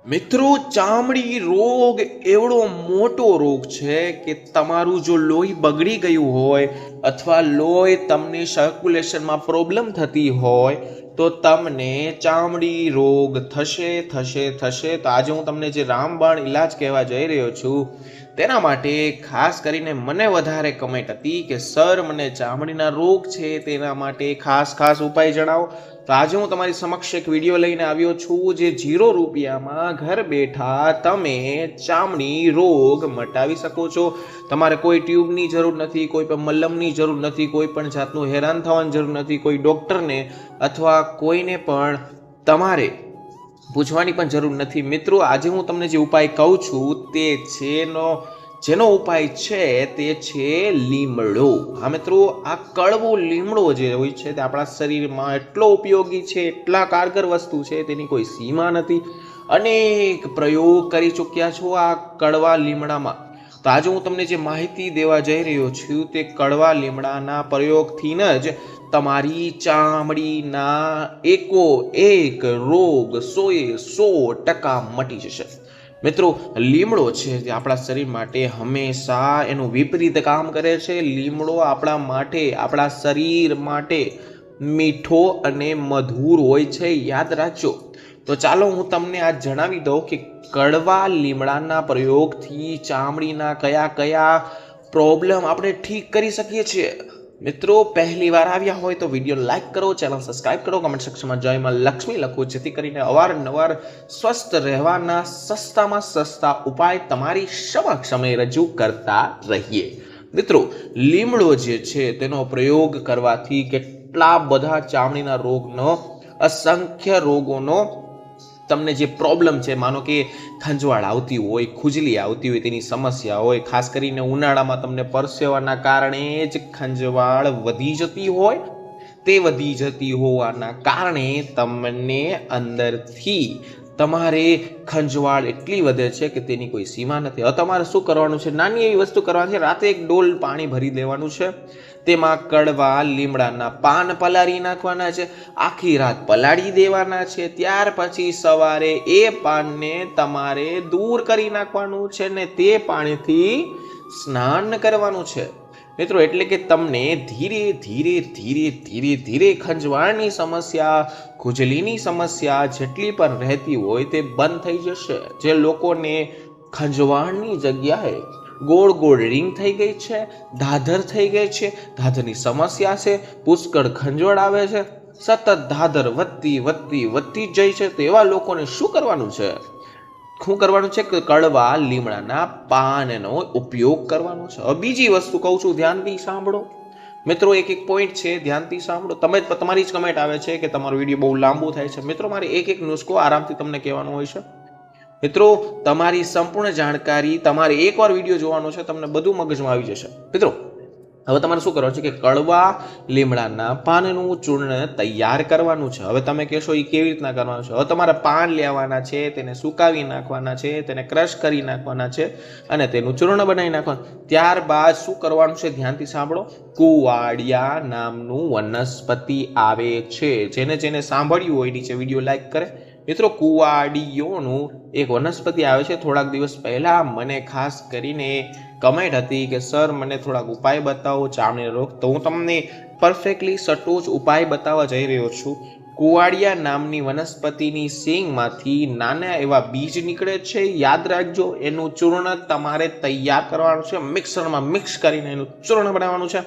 મિત્રો, ચામડી રોગ એવડો મોટો રોગ છે કે તમારું જો લોહી બગડી ગયું હોય અથવા લોહી તમને સર્ક્યુલેશનમાં પ્રોબ્લેમ થતી હોય તો તમને ચામડી રોગ થશે. તો આજે હું તમને જે રામબાણ ઈલાજ કહેવા જઈ રહ્યો છું તેના માટે ખાસ કરીને મને વધારે કમેન્ટ હતી કે સર મને ચામડીના રોગ છે તેના માટે ખાસ ઉપાય જણાવો. તો આજે હું તમારી સમક્ષ એક વિડીયો લઈને આવ્યો છું જે 0 રૂપિયામાં ઘર બેઠા તમે ચામડી રોગ મટાવી શકો છો. તમારે કોઈ ટ્યુબની જરૂર નથી, કોઈ પણ મલમની જરૂર નથી, કોઈ પણ જાતનું હેરાન થવાની જરૂર નથી, કોઈ ડૉક્ટરને અથવા કોઈને પણ તમારે પૂછવાની પણ જરૂર નથી. મિત્રો, આજે હું તમને જે ઉપાય કહું છું તે જેનો ઉપાય છે તે છે લીમડો. હા મિત્રો, આ કડવો લીમડો જે હોય છે તે આપણા શરીરમાં એટલો ઉપયોગી છે, એટલા કારગર વસ્તુ છે તેની કોઈ સીમા નથી. અનેક પ્રયોગ કરી ચૂક્યા છો આ કડવા લીમડામાં. તો આજે હું તમને જે માહિતી દેવા જઈ રહ્યો છું તે કડવા લીમડાના પ્રયોગથી જ તમારી ચામડીના એક રોગ 100% મટી જશે. મિત્રો, લીમડો છે તે આપણા શરીર માટે હંમેશા એનું વિપરીત કામ કરે છે. લીમડો આપણા શરીર માટે મીઠો અને મધુર હોય છે, યાદ રાખજો. તો ચાલો હું તમને આજ જણાવી દઉં કે કડવા લીમડાના પ્રયોગથી ચામડીના કયા પ્રોબ્લેમ આપણે ઠીક કરી શકીએ છીએ. મિત્રો, પહેલી વાર આવ્યા હોય તો વિડીયો લાઈક કરો, ચેનલ સબસ્ક્રાઇબ કરો, કમેન્ટ સેક્શનમાં જય માં લક્ષ્મી લખો, જેથી કરીને અવારનવાર સ્વસ્થ રહેવાના સસ્તામાં સસ્તા ઉપાય તમારી સમક્ષ અમે રજૂ કરતા રહીએ. મિત્રો, લીમડો જે છે તેનો પ્રયોગ કરવાથી કેટલા બધા ચામડીના રોગનો, અસંખ્ય રોગોનો તમને જે પ્રોબ્લેમ છે, માનો કે ખંજવાળ આવતી હોય, ખુજલી આવતી હોય, તેની સમસ્યા હોય, ખાસ કરીને ઉનાળામાં તમને પરસેવાના કારણે જ ખંજવાળ વધી જતી હોય, તે વધી જતી હોવાના કારણે તમને અંદરથી તમારે ખંજવાળ એટલી વધે છે કે તેની કોઈ સીમા નથી. હવે તમારે શું કરવાનું છે? નાની એવી વસ્તુ કરવાની છે. રાતે એક ડોલ પાણી ભરી દેવાનું છે, તેમાં કડવા લીમડાના પાન પલાળી નાખવાના છે, આખી રાત પલાળી દેવાના છે. ત્યાર પછી સવારે એ પાનને તમારે દૂર કરી નાખવાનું છે ને તે પાણીથી સ્નાન કરવાનું છે. મિત્રો, એટલે કે તમને ધીરે ધીરે ખંજવાળની સમસ્યા, ખુજલીની સમસ્યા જેટલી પણ રહેતી હોય તે બંધ થઈ જશે. જે લોકોને ખંજવાળની જગ્યાએ ગોળ રિંગ થઈ ગઈ છે, ધાધર થઈ ગઈ છે, ધાધરની સમસ્યા છે, પુષ્કળ ખંજવાળ આવે છે, સતત ધાધર વધતી જાય છે, તેવા લોકોને શું કરવાનું છે? કે કડવા લીમડાના પાનનો ઉપયોગ કરવાનો છે. હવે બીજી વસ્તુ કહું છું, ધ્યાનથી સાંભળો. મિત્રો, એક પોઈન્ટ છે, ધ્યાનથી સાંભળો. તમારી જ કમેન્ટ આવે છે કે તમારો વિડીયો બહુ લાંબુ થાય છે. મિત્રો, મારે એક નુસ્ખો આરામથી તમને કહેવાનો હોય છે. મિત્રો, તમારી સંપૂર્ણ જાણકારી તમારે એકવાર વિડીયો જોવાનો છે, તમને બધું મગજમાં આવી જશે. મિત્રો, હવે તમારે શું કરવાનું છે કે કડવા લીમડાના પાનનું ચૂર્ણ તૈયાર કરવાનું છે. હવે તમે કહેશો એ કેવી રીતના કરવાનું છે? હવે તમારે પાન લેવાના છે, તેને સુકાવી નાખવાના છે, તેને ક્રશ કરી નાખવાના છે અને તેનું ચૂર્ણ બનાવી નાખવાનું. ત્યારબાદ શું કરવાનું છે? ધ્યાનથી સાંભળો. કુવાડિયા નામનું વનસ્પતિ આવે છે, જેને સાંભળ્યું હોય નીચે વિડીયો લાઈક કરે. મિત્રો, કુવાડિયોનું એક વનસ્પતિ આવે છે. થોડાક દિવસ પહેલા મને ખાસ કરીને કમેન્ટ હતી કે સર મને થોડાક ઉપાય બતાવો ચામડીનો રોગ. તો હું તમને પરફેક્ટલી સચોટ ઉપાય બતાવવા જઈ રહ્યો છું. કુવાડિયા નામની વનસ્પતિની સિંગમાંથી નાના એવા બીજ નીકળે છે. યાદ રાખજો, એનું ચૂર્ણ તમારે તૈયાર કરવાનું છે. મિક્સરમાં મિક્સ કરીને એનું ચૂર્ણ બનાવવાનું છે.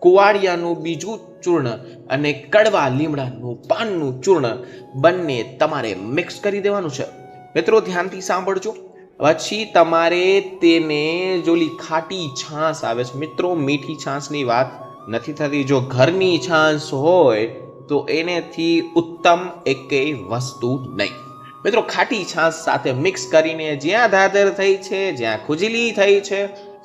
કુવાડિયાનું બીજું ચૂર્ણ અને કડવા લીમડાનું પાનનું ચૂર્ણ બંને તમારે મિક્સ કરી દેવાનું છે. મિત્રો, ધ્યાનથી સાંભળજો. પછી તમારે તેને જોલી ખાટી છાશ આવે છે, મિત્રો, મીઠી છાશની વાત નથી થતી. જો ઘરની છાશ હોય તો એનેથી ઉત્તમ એકેય વસ્તુ નહીં. મિત્રો, ખાટી છાશ સાથે મિક્સ કરીને જ્યાં ધાધર થઈ છે, જ્યાં ખુજલી થઈ છે,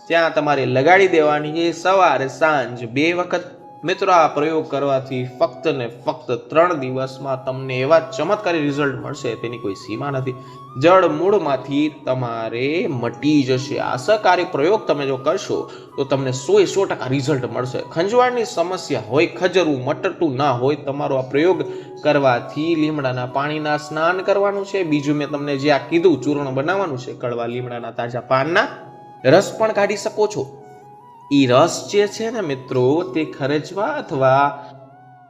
ત્યાં તમારે લગાડી દેવાની છે. સવાર સાંજ 2 વખત. મિત્રો આ પ્રયોગ કરવાથી ફક્ત ને ફક્ત 3 દિવસમાં તમને એવા ચમત્કારી રિઝલ્ટ મળશે તેની કોઈ સીમા નથી. જળ મૂળમાંથી તમારે મટી જશે. અસરકારી પ્રયોગ તમે જો કરશો તો તમને 100% રિઝલ્ટ મળશે. ખંજવાળની સમસ્યા હોય, ખજરવું મટતું ના હોય, તમારો આ પ્રયોગ કરવાથી લીમડાના પાણીના સ્નાન કરવાનું છે. બીજું મેં તમને જે આ કીધું ચૂર્ણ બનાવવાનું છે, કડવા લીમડાના તાજા પાનના રસ પણ કાઢી શકો છો. એ રસ જે છે ને મિત્રો, તે ખરજવા અથવા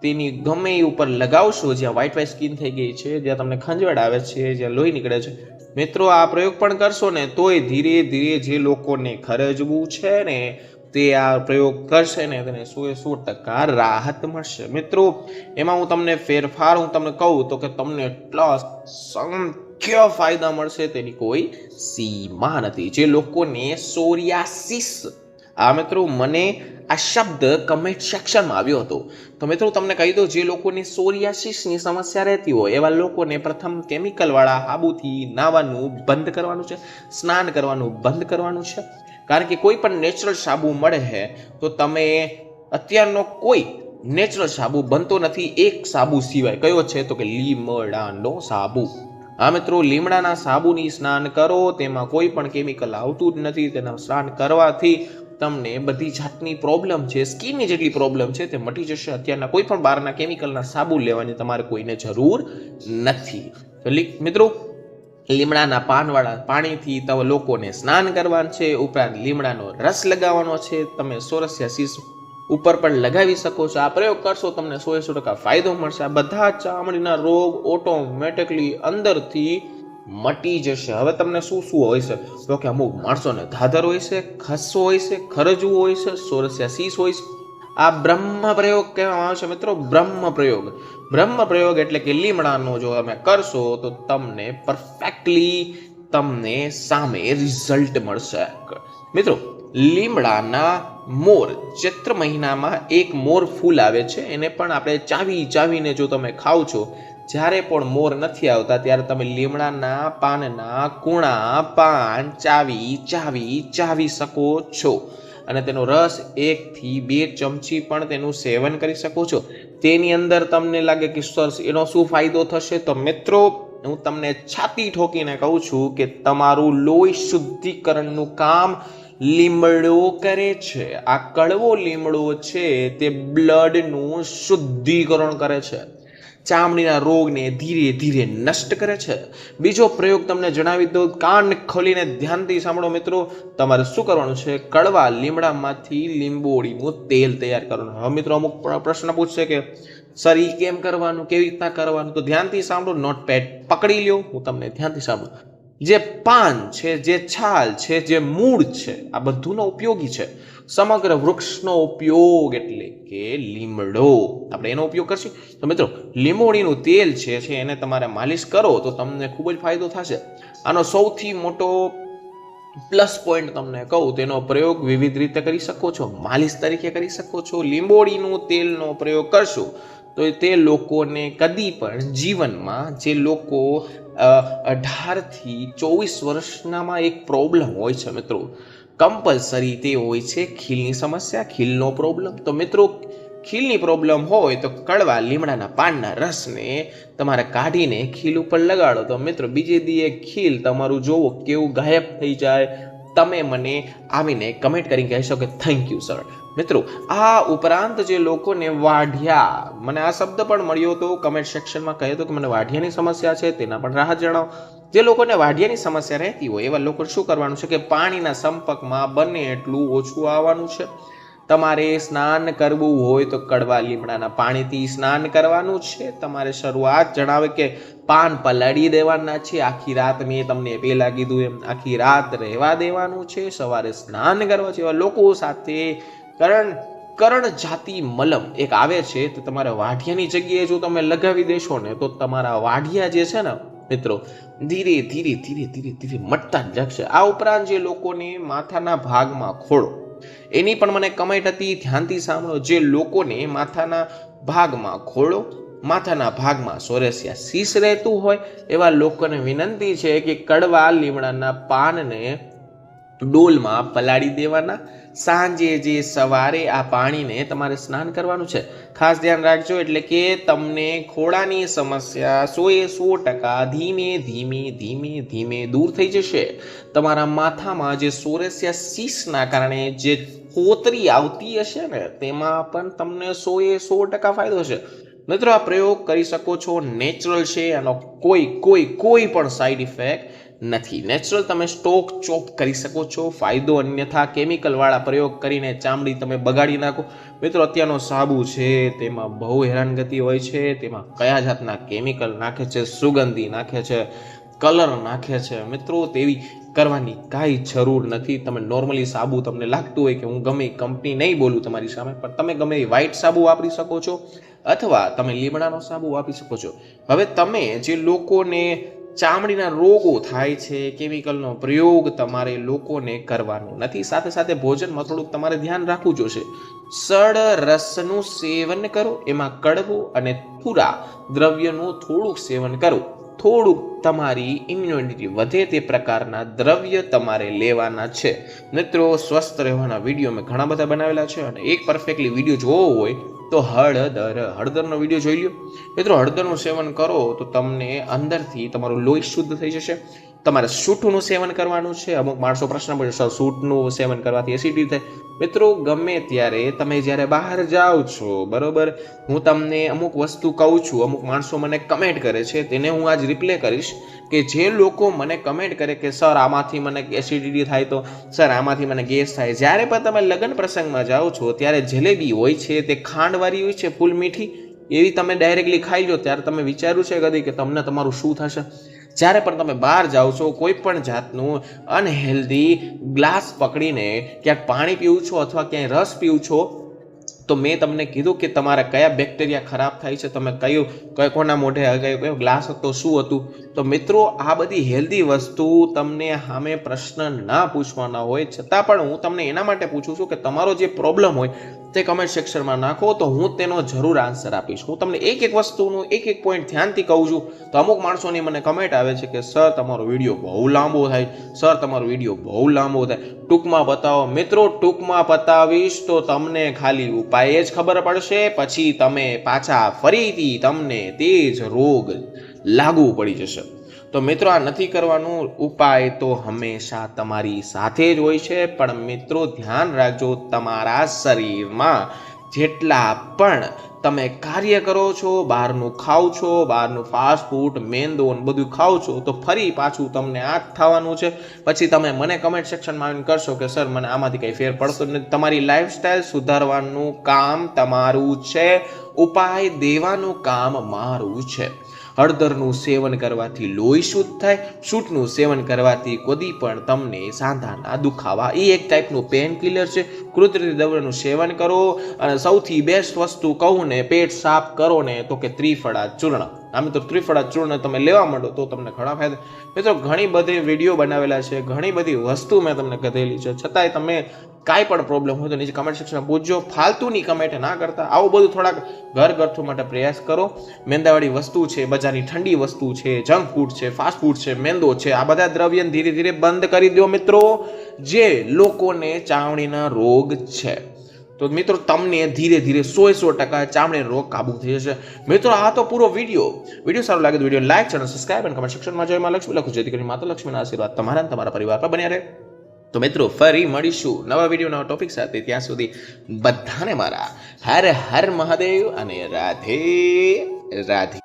તેની ગમે ઉપર લગાવશો જ્યાં વ્હાઈટ સ્કિન થઈ ગઈ છે, જ્યાં તમને ખંજવાળ આવે છે, જ્યાં લોહી નીકળે છે. મિત્રો આ પ્રયોગ પણ કરશો ને તોય ધીરે ધીરે જે લોકોને ખરજવું છે ને તે આ પ્રયોગ કરશે ને તેને 100% રાહત મળશે. મિત્રો એમાં હું તમને ફેરફાર કહું તો કે તમને એટલા સંખ્ય ફાયદા મળશે તેની કોઈ સીમા નથી. જે લોકોને સોરિયાસિસ, આ મિત્રો મને આ શબ્દ કમેન્ટ સેક્શનમાં આવ્યો હતો, તો મિત્રો તમને કહી દો, જે લોકોને સોરિયાસિસની સમસ્યા રહેતી હોય એવા લોકોને પ્રથમ કેમિકલવાળા સાબુથી નાહવાનું બંધ કરવાનું છે, સ્નાન કરવાનું બંધ કરવાનું છે. કારણ કે કોઈ પણ નેચરલ સાબુ મળે છે તો તમે અત્યારનો કોઈ નેચરલ સાબુ બનતો નથી એક સાબુ સિવાય. કયો છે તો કે લીમડાનો સાબુ. હા મિત્રો, લીમડાના સાબુની સ્નાન કરો, તેમાં કોઈ પણ કેમિકલ આવતું જ નથી. તેના સ્નાન કરવાથી તમને બધી જાતની પ્રોબ્લેમ છે, સ્કિનની જેટલી પ્રોબ્લેમ છે તે મટી જશે. અત્યારના કોઈ પણ બહારના કેમિકલના સાબુ લેવાની તમારે કોઈને જરૂર નથી. તો મિત્રો લીમડાના પાનવાળા પાણીથી તમે લોકોને સ્નાન કરવાનું છે, ઉપરાંત લીમડાનો રસ લગાવવાનો છે. તમે સોરિયાસિસ ઉપર પણ લગાવી શકો છો. આ પ્રયોગ કરશો તમને 100% ફાયદો મળશે. આ બધા ચામડીના રોગ ઓટોમેટિકલી અંદરથી મટી જશે. હવે તમને શું હોય છે તો કે અમુક માણસોને ધાધર હોય છે, ખસ્સો હોય છે, ખરજવું હોય છે, સોરિયાસિસ હોય છે. આ બ્રહ્મ પ્રયોગ કહેવામાં આવે છે મિત્રો. બ્રહ્મ પ્રયોગ એટલે કે લીમડાનો જો તમે કરશો તો તમને પરફેક્ટલી તમને સામે રિઝલ્ટ મળશે. મિત્રો લીમડાના મોર, ચૈત્ર મહિનામાં એક મોર ફૂલ આવે છે, એને પણ આપણે ચાવીને જો તમે ખાવ છો, જ્યારે પણ મોર નથી આવતા ત્યારે તમે લીમડાના પાનના કૂણા પાન ચાવી શકો છો. અને તેનો રસ 1 થી 2 ચમચી પણ તેનું સેવન કરી શકો છો. તેની અંદર તમને લાગે કે સર એનો શું ફાયદો થશે, તો મિત્રો હું તમને છાતી ઠોકીને કહું છું કે તમારું લોહી શુદ્ધિકરણનું કામ લીમડો કરે છે. આ કડવો લીમડો છે તે બ્લડનું શુદ્ધિકરણ કરે છે, ચામડીના રોગને ધીરે ધીરે નષ્ટ કરે છે. બીજો પ્રયોગ તમને જણાવી દઉં, કાન ખોલીને ધ્યાનથી સાંભળો મિત્રો. તમારે શું કરવાનું છે, કડવા લીમડામાંથી લીંબોળીનું તેલ તૈયાર કરવાનું. હવે મિત્રો અમુક પ્રશ્ન પૂછશે કે સર એ કેમ કરવાનું, કેવી રીતના કરવાનું, તો ધ્યાનથી સાંભળો, નોટપેડ પકડી લ્યો, હું તમને ધ્યાનથી સાંભળો. જે પાન છે, જે છાલ છે, જે મૂળ છે, આ બધુંનો ઉપયોગી છે. સમગ્ર વૃક્ષનો ઉપયોગ એટલે કે લીમડો, આપણે એનો ઉપયોગ કરશું. તો મિત્રો લીંબોળીનું તેલ છે એને તમારે માલિશ કરો તો તમને ખૂબ જ ફાયદો થશે. આનો સૌથી મોટો પ્લસ પોઈન્ટ તમને કહું, તેનો પ્રયોગ વિવિધ રીતે કરી શકો છો. માલિશ તરીકે કરી શકો છો. લીંબોળીનું તેલનો પ્રયોગ કરશો તો તે લોકોને કદી પણ જીવનમાં, જે લોકો 18 થી 24 વર્ષનામાં એક પ્રોબ્લેમ હોય છે મિત્રો, કમ્પલસરી તે હોય છે ખીલની સમસ્યા, ખીલનો પ્રોબ્લેમ. તો મિત્રો ખીલની પ્રોબ્લેમ હોય તો કડવા લીમડાના પાનના રસને તમારે કાઢીને ખીલ ઉપર લગાડો તો મિત્રો બીજે દી ખીલ તમારું જોવો કેવું ગાયબ થઈ જાય. તમે મને આવીને કમેન્ટ કરીને કહેશો કે થેન્ક યુ સર. મિત્રો આ ઉપરાંત જે લોકોને વાઢિયા, મને આ શબ્દ પણ મળ્યો હતો, કમેન્ટ સેક્શનમાં કહ્યું હતું કે મને વાઢિયાની સમસ્યા છે, તેના પણ રાહત જણાવો. જે લોકોને વાઢિયાની સમસ્યા રહેતી હોય એવા લોકો શું કરવાનું છે કે પાણીના સંપર્કમાં બને એટલું ઓછું આવવાનું છે. તમારે સ્નાન કરવું હોય તો કડવા લીમડાના પાણીથી સ્નાન કરવાનું છે. તમારે શરૂઆત જણાવે કે પાન પલાળી દેવાના છે, આખી રાત મેં તમને પહેલા કીધું એમ આખી રાત રહેવા દેવાનું છે, સવારે સ્નાન કરવા છે. એવા લોકો સાથે કરણ જાતિ મલમ એક આવે છે, તો તમારે વાઢિયાની જગ્યાએ જો તમે લગાવી દેશો ને તો તમારા વાઢિયા જે છે ને મિત્રો ધીરે ધીરે મટતા જ લાગશે. આ ઉપરાંત જે લોકોને માથાના ભાગમાં ખોળો, એની પણ મને કમેન્ટ હતી, ધ્યાનથી સાંભળો. જે લોકોને માથાના ભાગમાં ખોળો, માથાના ભાગમાં સોરિયાસિસ રહેતું હોય એવા લોકોને વિનંતી છે કે કડવા લીમડાના પાનને ડોલમાં પલાળી દેવાના. સાંજે જે સવારે આ પાણીને તમારે સ્નાન કરવાનું છે. ખાસ ધ્યાન રાખજો, એટલે કે તમને ખોળાની સમસ્યા 100% ધીમે ધીમે ધીમે ધીમે દૂર થઈ જશે. તમારા માથામાં જે સોરેસિયા સીસના કારણે જે કોતરી આવતી હશે ને, તેમાં પણ તમને 100% ફાયદો હશે. મિત્રો, આ પ્રયોગ કરી શકો છો, નેચરલ છે, આનો કોઈ પણ સાઈડ ઇફેક્ટ નથી. નેચરલ તમે સ્ટોક ચોપ કરી શકો છો. ફાયદો અન્યથા કેમિકલ વાળા પ્રયોગ કરીને ચામડી તમે બગાડી નાખો. મિત્રો, અત્યારનો સાબુ છે તેમાં બહુ હેરાનગતિ હોય છે. તેમાં કયા જાતના કેમિકલ નાખે છે, સુગંધી નાખે છે, કલર નાખે છે. મિત્રો, તેવી કરવાની કાંઈ જરૂર નથી. તમે નોર્મલી સાબુ, તમને લાગતું હોય કે હું ગમે કંપની નહીં બોલું તમારી સામે, પણ તમે ગમે એ વ્હાઇટ સાબુ વાપરી શકો છો, અથવા તમે લીમડાનો સાબુ વાપરી શકો છો. હવે તમે જે લોકોને ચામડીના રોગો થાય છે, કેમિકલનો પ્રયોગ તમારે લોકોને કરવાનો નથી. સાથે સાથે ભોજનમાં થોડુંક તમારે ધ્યાન રાખવું જોશે. સળ રસનું સેવન કરો, એમાં કડવું અને પૂરા દ્રવ્યનું થોડુંક સેવન કરો. થોડુંક તમારી ઇમ્યુનિટી વધે તે પ્રકારના દ્રવ્ય તમારે લેવાના છે. મિત્રો, સ્વસ્થ રહેવાના વિડીયો મેં ઘણા બધા બનાવેલા છે, અને એક પરફેક્ટલી વિડીયો જોવો હોય તો હળદરનો વિડીયો જોઈ લ્યો. મિત્રો, હળદરનું સેવન કરો તો તમને અંદરથી તમારું લોહી શુદ્ધ થઈ જશે. તમારે સૂંઠનું સેવન કરવાનું છે. અમુક માણસો પ્રશ્ન પૂછે, સર સૂંઠનું સેવન કરવાથી એસિડિટી થાય. મિત્રો, ગમે ત્યારે તમે જ્યારે બહાર જાઓ છો, બરોબર, હું તમને અમુક વસ્તુ કહું છું, અમુક માણસો મને કમેન્ટ કરે છે, તેને હું આજ રિપ્લે કરીશ કે જે લોકો મને કમેન્ટ કરે કે સર આમાંથી મને એસિડિટી થાય, તો સર આમાંથી મને ગેસ થાય. જ્યારે પણ તમે લગ્ન પ્રસંગમાં જાઓ છો ત્યારે જલેબી હોય છે તે ખાંડવાળી હોય છે, ફૂલ મીઠી, એવી તમે ડાયરેક્ટલી ખાઈ લો, ત્યારે તમે વિચાર્યું છે કદી કે તમને તમારું શું થશે? જ્યારે પણ તમે બહાર જાઓ છો, કોઈ પણ જાતનું અનહેલ્ધી ગ્લાસ પકડીને ક્યાંક પાણી પીવું છો અથવા ક્યાંય રસ પીવું છો, તો મેં તમને કીધું કે તમારા કયા બેક્ટેરિયા ખરાબ થાય છે, તમે કોના મોઢે કયો ગ્લાસ હતો, શું હતું. તો મિત્રો, આ બધી હેલ્ધી વસ્તુ તમને સામે પ્રશ્ન ના પૂછવાના હોય, છતાં પણ હું તમને એના માટે પૂછું છું કે તમારો જે પ્રોબ્લેમ હોય તે કમેન્ટ સેક્શનમાં નાખો, તો હું તેનો જરૂર આન્સર આપીશ. હું તમને એક વસ્તુનું એક પોઈન્ટ ધ્યાનથી કહું છું. તો અમુક માણસોની મને કમેન્ટ આવે છે કે સર તમારો વિડીયો બહુ લાંબો થાય, સર તમારો વિડીયો બહુ લાંબો થાય, ટૂંકમાં બતાવો. મિત્રો, ટૂંકમાં બતાવીશ તો તમને ખાલી ઉપાય જ ખબર પડશે, પછી તમે પાછા ફરીથી તમને તે જ રોગ લાગુ પડી જશે. તો મિત્રો, આ નથી કરવાનું. ઉપાય તો હંમેશા તમારી સાથે જ હોય છે, પણ મિત્રો ધ્યાન રાખજો, તમારા શરીરમાં જેટલા પણ તમે કાર્ય કરો છો, બહારનું ખાઓ છો, બહારનું ફાસ્ટ ફૂડ, મેંદો બધું ખાઓ છો, તો ફરી પાછું તમને આ જ થવાનું છે. પછી તમે મને કમેન્ટ સેક્શનમાં આવીને કરશો કે સર મને આમાંથી કંઈ ફેર પડતો નથી. તમારી લાઈફસ્ટાઈલ સુધારવાનું કામ તમારું છે, ઉપાય દેવાનું કામ મારું છે. હળદરનું સેવન કરવાથી લોહી શુદ્ધ થાય. સૂંઠનું સેવન કરવાથી કદી પણ તમને સાંધાના દુખાવા, એ એક ટાઈપનું પેન કિલર છે. કુદરતી દવાનું સેવન કરો, અને સૌથી બેસ્ટ વસ્તુ કહું ને, પેટ સાફ કરો ને, તો કે ત્રિફળા ચૂર્ણ. આમ તો ત્રિફળા ચૂર્ણ તમે લેવા માંડો તો તમને ઘણા ફાયદા. મિત્રો, ઘણી બધી વિડીયો બનાવેલા છે, ઘણી બધી વસ્તુ મેં તમને કહેલી છે, છતાંય તમે કાંઈ પણ પ્રોબ્લેમ હોય તો નીચે કમેન્ટ સેક્શનમાં પૂછજો. ફાલતુની કમેન્ટ ના કરતા, આવું બધું થોડાક ઘરગથ્થુ માટે પ્રયાસ કરો. મેંદાવાળી વસ્તુ છે, બજારની ઠંડી વસ્તુ છે, જંક ફૂડ છે, ફાસ્ટ ફૂડ છે, મેંદો છે, આ બધા દ્રવ્યને ધીરે ધીરે બંધ કરી દો મિત્રો, જે લોકોને ચામડીના રોગ છે. તો મિત્રો, તમને ધીરે ધીરે 100% ચામડીનો રોગ કાબુ થઈ જશે. મિત્રો, આ તો પૂરો વિડીયો સારો લાગે તો વિડીયો લાઈક, ચેનલ સબસ્ક્રાઇબ અને કમેન્ટ સેક્શનમાં જય માં લક્ષ્મી લખો, જેથી કરીને માતા લક્ષ્મીના આશીર્વાદ તમારા અને તમારા પરિવાર પર બન્યા રહે. તો મિત્રો, ફરી મળીશું નવા વિડીયો, નવા ટોપિક સાથે. ત્યાં સુધી બધાને મારા હર હર મહાદેવ અને રાધે રાધે.